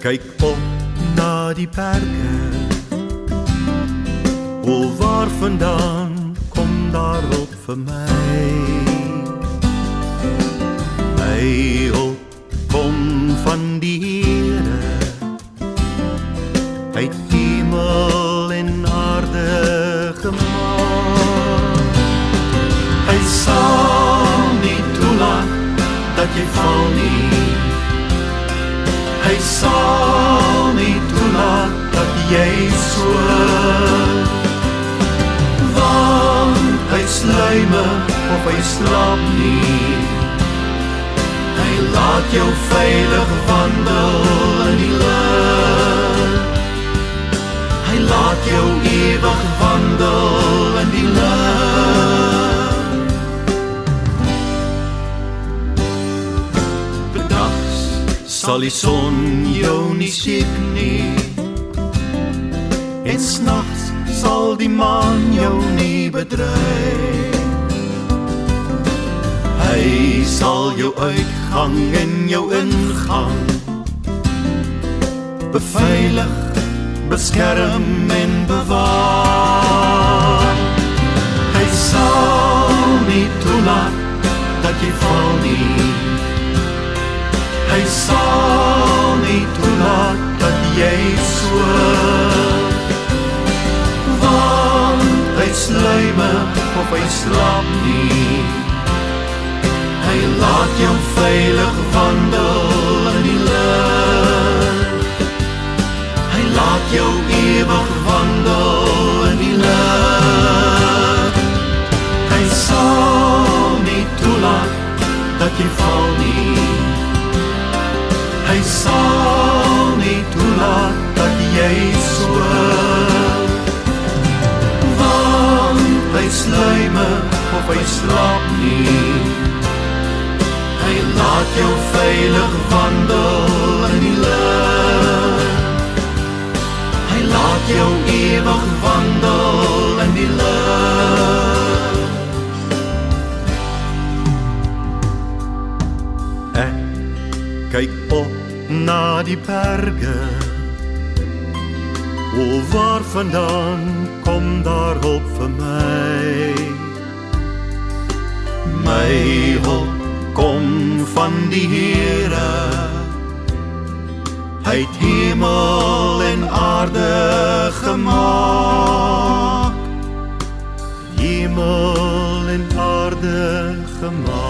Kyk op na die berge, o waar vandaan kom daar hulp vir my? My hulp kom van die Here, hy het hemel en aarde gemaak. Hy sal nie toelaat dat jy val nie, hy sal nie toelaat dat jy soor, want hy sluime of hy slaap nie, hy laat jou veilig wandel in die lig, hy laat jou ewig wandel in die lig. Bedags sal die son jou nie steek nie, en s'nachts sal die maan jou nie bedreig. Hy sal jou uitgang en jou ingang beveilig, beskerm en bewaar. Hy sal nie toelaat dat jy val nie, hy sal nie toelaat dat jy soor, want hy sluime of hy slaap nie, hy laat jou veilig wandel in die lig, hy laat jou ewig wandel in die lig. Hy sal nie toelaat dat jy val nie, hy sal nie toelaat dat jy soor, want hy sluime of hy slaap nie, hy laat jou veilig wandel in die lig, hy laat jou ewig wandel in die lig. Ek kyk op na die berge, o waar vandaan kom daar hulp vir my? My hulp kom van die Here, hy het hemel en aarde gemaak, hemel en aarde gemaak.